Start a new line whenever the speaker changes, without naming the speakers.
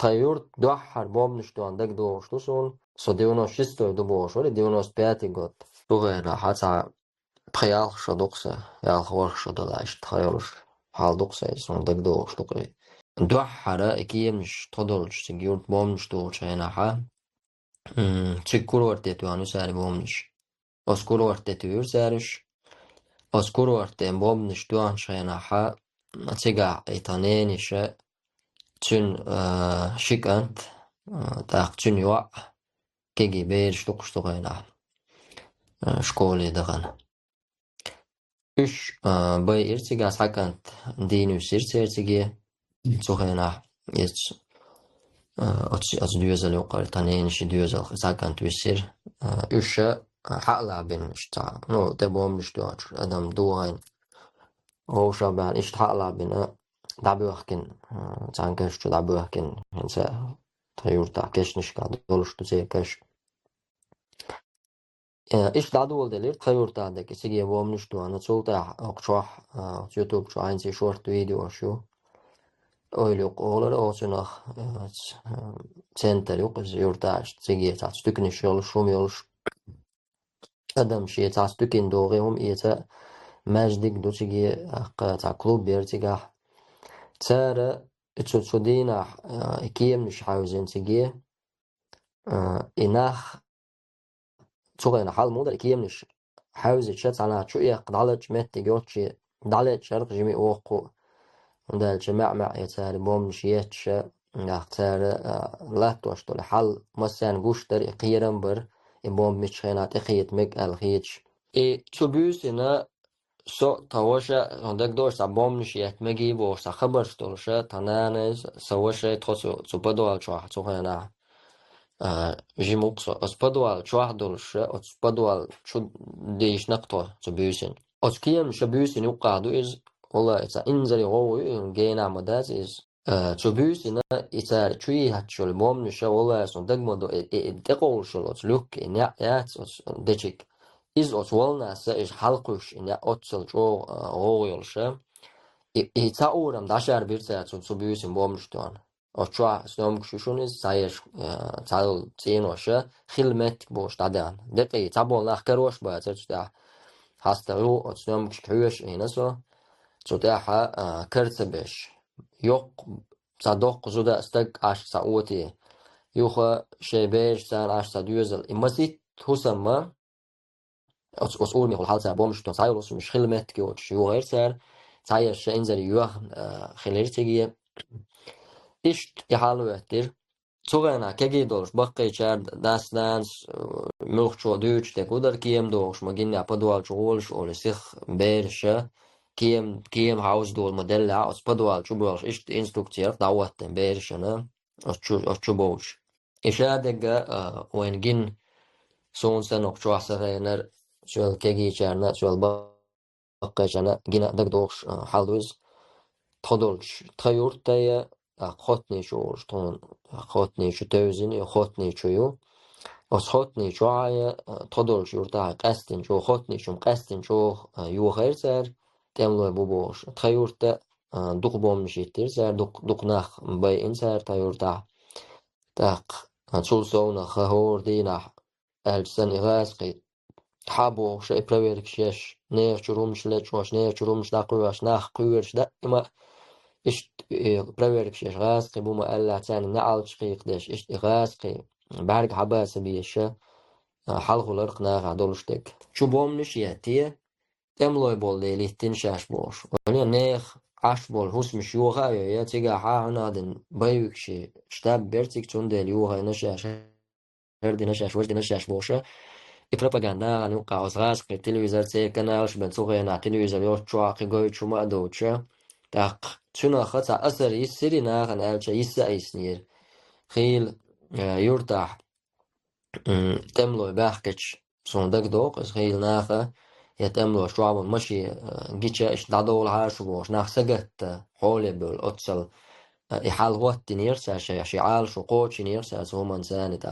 Тайюрт дуахар бомништо андак доштусон со 96 добошо 95 год. Тугена хата прял шодукса ял хоршо далаш тайюрш халдукса сондак доштугы. Дуахара экиемш тодолж сигюрт бомништо чайнаха. Чиккурорте туану сари бомниш. Оскурорте туюр сариш. Оскурорте бомниш туан чайнаха. Тига итаненише tyn shikant taaq tyn juaq kegi beer stuqstuqena skoolidagan üsh bay irtiga sakant dinus irtsertigi tsuqena yes az düzel yoqar tanen shi düzel sakant wisir üsh haqla bin sta no de bomnish duat adam duain o shaban ish haqla bin dabuakin zankesh tu dabuakin hense tayurta keşnişka doluştu zekeş iş dadu oldelir tayurtadaki sigiye bomnuştu ana çolta okçoh YouTube şu aynı short video şu öyle oğulları olsun center yok yurta sigiye tat stükniş yol şum yol adam şey tat stükin doğum iyete mecdik do sigiye ta klub bertiga tsara itsudina ikiyemnish hausen sigiye inah تغير حال مودر كيمنش حاوز تشات على شو يقدالج مت جوتشي دالج شرق جميع وقو ودال جماع مع يتار بومش يتش نختار لا توشتو الحل مثلا بوشتر قيرن بر بوم مش خينات خيت مك الخيتش اي تشوبوسنا سو توشا عندك دوش بومش يت مجي بوش خبر شتولش تنانز سوش تخصو تبدو شو تغينا جيموكس أسبدوال شواحدولش أسبدوال شو ديش نقطة تبيوسين أسكيم شبيوسين يقعدو إز والله إذا إنزلي غوي جينا مداز إز تبيوسين إذا شوي هتشول بوم نشا والله إسون دقمدو دقول شو لوك إن يات ديشيك إز أسولنا سإج حلقوش إن أتصل شو غويلش إذا أورم داشار بيرسا تبيوسين بوم نشتوان أشوا سنوم كشوشونيز سايش تعال تينوشة خدمت بوش تعدان دقي تعبون لا خكروش باتش تاع هاسترو سنوم كشوش هناسو تاعها كرتبش يوق صدق زودا استق عش ساوتي يوخا شيبيش سان عش ساديوزل إمسي تسمى أسؤول ميخل حالة بومش تسايروس مش خدمت كيوش يوغير سار سايش إنزل يوخ خليرتيجي İşt ihalvettir. Çoğuna kegi dolmuş bakka içer ders mülkçu düç de kadar kiyem doğuş magin yapadual çoğulş olsih berşe kiyem house dol modella aspadual çoğulş işt instruksiyer davatten berşene açu boş. İşadega oengin son sen okçu asarayner şöyle kegi içerne şöyle bakka içerne gina dag doğuş halvuz tadolş tayurtaya خاتني شو شتون خاتني شو توزين خاتني شو يو أس خاتني شو عيا تدور شو رتاع قستن شو خاتني شو قستن شو يو خير سر تملو بوبوش تخيرت دوق بوم مشيتير سر دوق نخ باي إنسر تايورتا تاق شول سونا خهور دينا ألسن إغاسقي حابو شيء بريرك شيش نير شرومش لتشوش نير شرومش ناقوش ناخ قويرش دا إما إشت بريرك شيش غاسقي بوما ألا تاني نعال شقيق داش إشت غاسقي بعرق حباسة بيشة حلقو لرق ناغ عدولشتك شو بوم نشياتي تملوي بول ليلي تنشاش بوش ونيا نيخ عش بول هوس مش يوغا يا تيغا حانا دن بايوك شي شتاب بيرتك تون ديل يوغا نشاش هردي نشاش وردي نشاش بوشة إبروباغاندا نوقع غاسقي تلفزيون تي كنالش بنسوغينا تلفزيون يوش شواقي قوي شما دوتشا تاق شنو خطأ أثر يسري ناغن ألشا يسا يسنير خيل يرتاح تملو باحكش صندوق دوق خيل ناخا يتملو شعب ماشي جيتشا إش دادول عاشو بوش ناخ سجت حولي بول أتصل إحال وقت نيرسا شعال شو قوتش نيرسا سومن سانتا